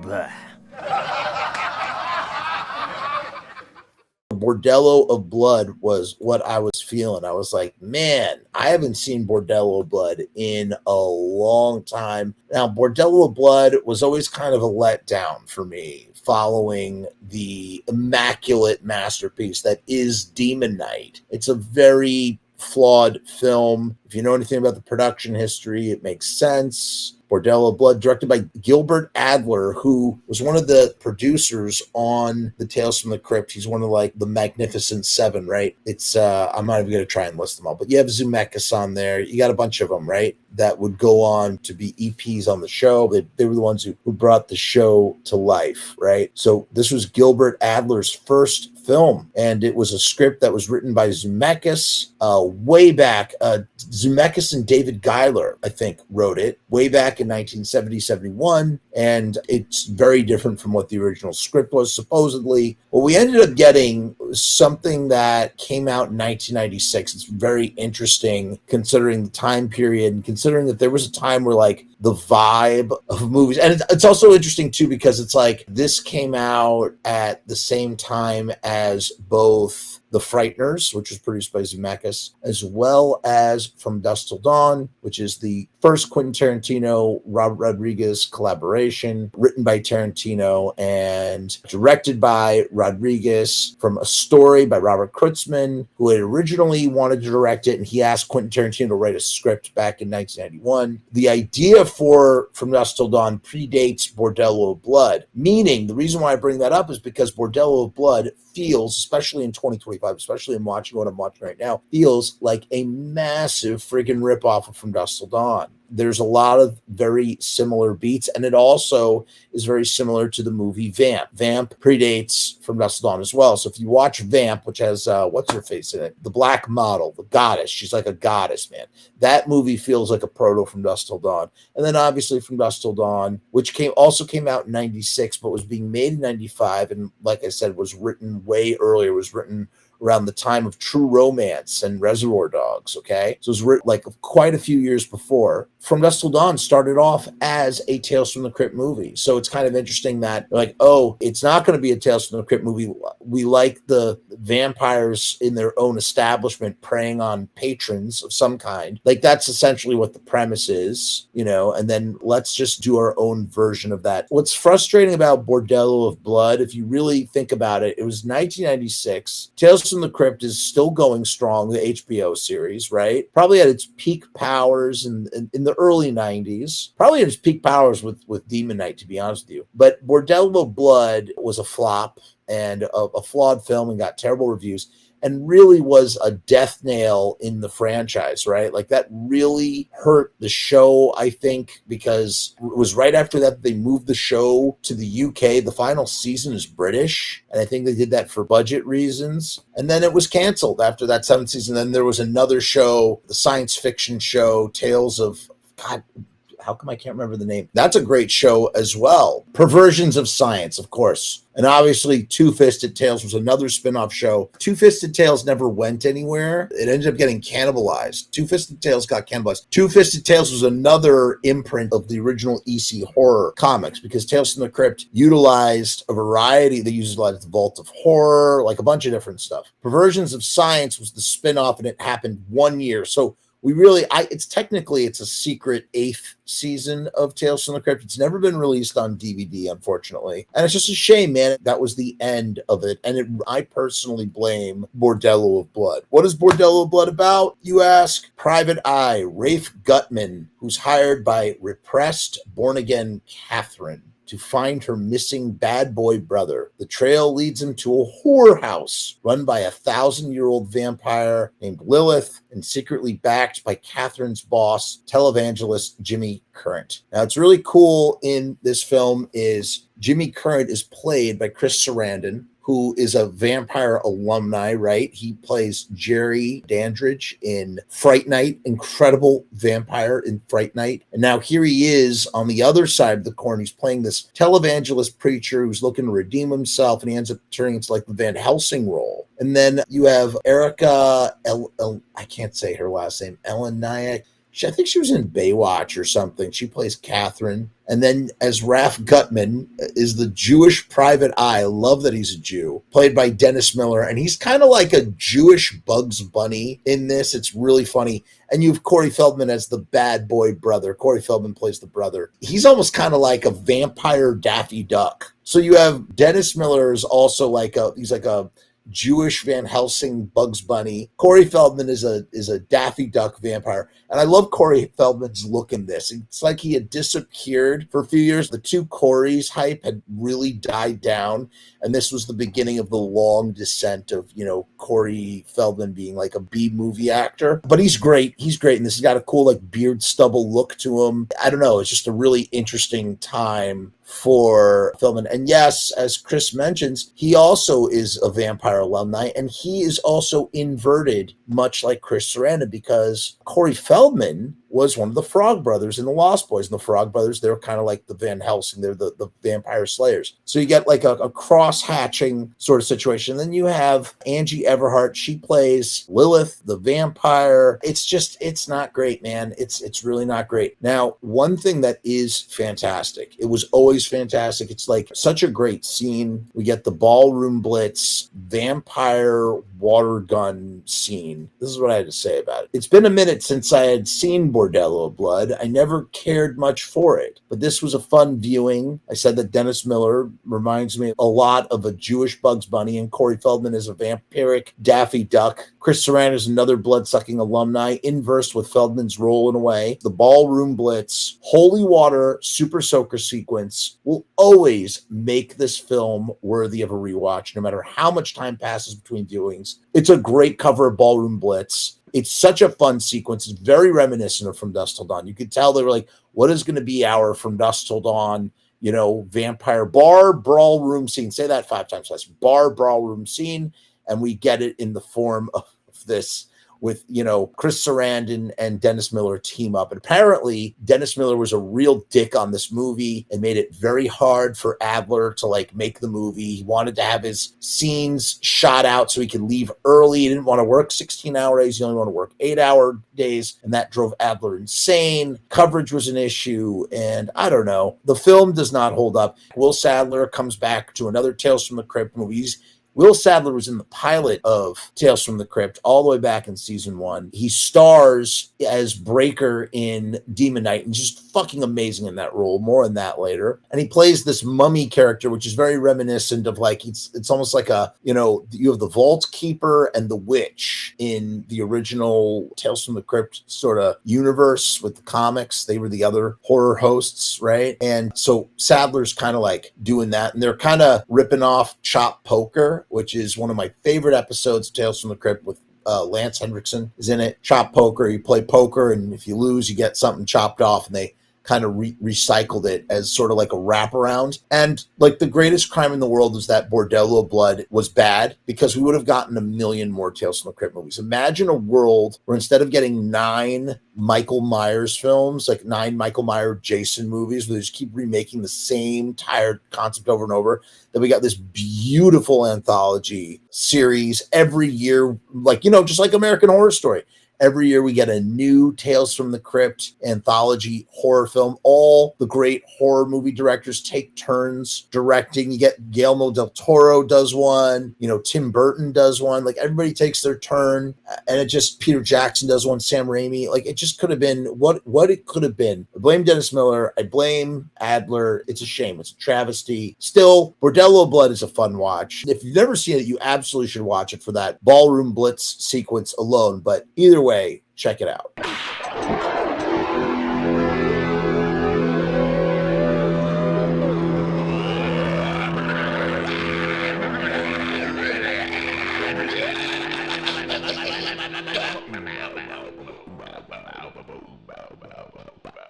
Bleh. Bordello of Blood was what I was feeling. I was like, man, I haven't seen Bordello of Blood in a long time. Now, Bordello of Blood was always kind of a letdown for me following the immaculate masterpiece that is Demon Knight. It's a very flawed film. If you know anything about the production history, it makes sense. Bordello of Blood, directed by Gilbert Adler, who was one of the producers on the Tales from the Crypt. He's one of like the Magnificent Seven, right? It's I'm not even going to try and list them all, but you have Zemeckis on there. You got a bunch of them, right? That would go on to be EPs on the show. They were the ones who brought the show to life, right? So this was Gilbert Adler's first film, and it was a script that was written by Zemeckis way back. Zemeckis and David Giler, I think, wrote it way back in 1970-71, and it's very different from what the original script was, supposedly. What we ended up getting was something that came out in 1996. It's very interesting considering the time period and considering that there was a time where like the vibe of movies, and it's also interesting too because it's like this came out at the same time as both The Frighteners, which was produced by Zemeckis, as well as From Dusk Till Dawn, which is the first Quentin Tarantino, Robert Rodriguez collaboration, written by Tarantino and directed by Rodriguez, from a story by Robert Kurtzman, who had originally wanted to direct it, and he asked Quentin Tarantino to write a script back in 1991. The idea for From Dusk Till Dawn predates Bordello of Blood, meaning the reason why I bring that up is because Bordello of Blood feels, especially in 2025, especially in watching what I'm watching right now, feels like a massive freaking ripoff of From Dusk Till Dawn. There's a lot of very similar beats, and it also is very similar to the movie Vamp. Vamp predates From Dusk Till Dawn as well. So if you watch Vamp, which has, what's her face in it? The black model, the goddess. She's like a goddess, man. That movie feels like a proto From Dusk Till Dawn. And then obviously From Dusk Till Dawn, which also came out in 96, but was being made in 95. And like I said, was written way earlier, was written around the time of True Romance and Reservoir Dogs, okay? So it was written like quite a few years before. From Dusk Till Dawn started off as a Tales from the Crypt movie. So it's kind of interesting that, like, oh, it's not going to be a Tales from the Crypt movie. We like the vampires in their own establishment preying on patrons of some kind. Like, that's essentially what the premise is, you know, and then let's just do our own version of that. What's frustrating about Bordello of Blood, if you really think about it, it was 1996. Tales from the Crypt is still going strong, the HBO series, right? Probably at its peak powers in the early 90s. Probably at its peak powers with Demon Knight, to be honest with you. But Bordello of Blood was a flop and a flawed film and got terrible reviews, and really was a death nail in the franchise, right? Like, that really hurt the show, I think, because it was right after that they moved the show to the UK. The final season is British, and I think they did that for budget reasons. And then it was canceled after that 7th season. Then there was another show, the science fiction show, Tales of... God, how come I can't remember the name? That's a great show as well. Perversions of Science, of course. And obviously, Two-Fisted Tales was another spin-off show. Two-Fisted Tales never went anywhere. It ended up getting cannibalized. Two-Fisted Tales got cannibalized. Two-Fisted Tales was another imprint of the original EC horror comics, because Tales from the Crypt utilized a variety. They utilized the Vault of Horror, like a bunch of different stuff. Perversions of Science was the spin-off, and it happened 1 year. So we really, it's a secret 8th season of Tales from the Crypt. It's never been released on DVD, unfortunately. And it's just a shame, man. That was the end of it. And I personally blame Bordello of Blood. What is Bordello of Blood about, you ask? Private Eye, Rafe Guttman, who's hired by repressed, born-again Katherine to find her missing bad boy brother. The trail leads him to a whorehouse run by a 1,000-year-old vampire named Lilith and secretly backed by Katherine's boss, televangelist Jimmy Current. Now, it's really cool in this film is Jimmy Current is played by Chris Sarandon, who is a vampire alumni, right? He plays Jerry Dandridge in Fright Night, incredible vampire in Fright Night. And now here he is on the other side of the coin. He's playing this televangelist preacher who's looking to redeem himself, and he ends up turning into like the Van Helsing role. And then you have Erika I can't say her last name, Eleniak. I think she was in Baywatch or something. She plays Katherine. And then as Rafe Guttman is the Jewish private eye. I love that he's a Jew, played by Dennis Miller. And he's kind of like a Jewish Bugs Bunny in this. It's really funny. And you have Corey Feldman as the bad boy brother. Corey Feldman plays the brother. He's almost kind of like a vampire Daffy Duck. So you have Dennis Miller is also he's like a Jewish Van Helsing Bugs Bunny. Corey Feldman is a Daffy Duck vampire. And I love Corey Feldman's look in this. It's like he had disappeared for a few years. The two Corys hype had really died down. And this was the beginning of the long descent of, Corey Feldman being like a B movie actor. But he's great. He's great. And this has got a cool beard stubble look to him. I don't know. It's just a really interesting time for Feldman. And yes, as Chris mentions, he also is a vampire alumni, and he is also inverted, much like Chris Sarandon, because Corey Feldman was one of the Frog Brothers in the Lost Boys. And the Frog Brothers, they're kind of like the Van Helsing. They're the vampire slayers. So you get like a cross-hatching sort of situation. Then you have Angie Everhart. She plays Lilith, the vampire. It's not great, man. It's really not great. Now, one thing that is fantastic, it was always fantastic. It's like such a great scene. We get the ballroom blitz, vampire water gun scene. This is what I had to say about it. It's been a minute since I had seen Bordello of Blood. I never cared much for it, but this was a fun viewing. I said that Dennis Miller reminds me a lot of a Jewish Bugs Bunny, and Corey Feldman is a vampiric Daffy Duck. Chris Sarandon is another blood-sucking alumni, inversed with Feldman's role in a way. The ballroom blitz, holy water, super soaker sequence will always make this film worthy of a rewatch, no matter how much time passes between viewings. It's a great cover of Ballroom Blitz. It's such a fun sequence. It's very reminiscent of From Dusk Till Dawn. You could tell they were like, what is going to be our From Dusk Till Dawn, vampire bar brawl room scene? Say that 5 times fast. Bar brawl room scene. And we get it in the form of this with, Chris Sarandon and Dennis Miller team up. And apparently Dennis Miller was a real dick on this movie and made it very hard for Adler to make the movie. He wanted to have his scenes shot out so he could leave early. He didn't want to work 16-hour days. He only wanted to work 8-hour days. And that drove Adler insane. Coverage was an issue. And I don't know. The film does not hold up. Will Sadler comes back to another Tales from the Crypt movies. Will Sadler was in the pilot of Tales from the Crypt all the way back in season 1. He stars as Breaker in Demon Knight and just fucking amazing in that role. More on that later. And he plays this mummy character, which is very reminiscent of it's almost like you have the Vault Keeper and the Witch in the original Tales from the Crypt sort of universe with the comics. They were the other horror hosts, right? And so Sadler's kind of doing that. And they're kind of ripping off Chop Poker, which is one of my favorite episodes of Tales from the Crypt with Lance Henriksen is in it. Chop Poker, you play poker, and if you lose, you get something chopped off, and they kind of recycled it as sort of like a wraparound. And the greatest crime in the world is that Bordello of Blood was bad, because we would have gotten a million more Tales from the Crypt movies. Imagine a world where instead of getting 9 Michael Myers films, 9 Michael Myers Jason movies, where they just keep remaking the same tired concept over and over, that we got this beautiful anthology series every year, just like American Horror Story. Every year we get a new Tales from the Crypt anthology horror film. All the great horror movie directors take turns directing. You get Guillermo del Toro does one, Tim Burton does one. Everybody takes their turn, and Peter Jackson does one, Sam Raimi. It just could have been what it could have been. I blame Dennis Miller. I blame Adler. It's a shame. It's a travesty. Still, Bordello of Blood is a fun watch. If you've never seen it, you absolutely should watch it for that ballroom blitz sequence alone. But either way, check it out.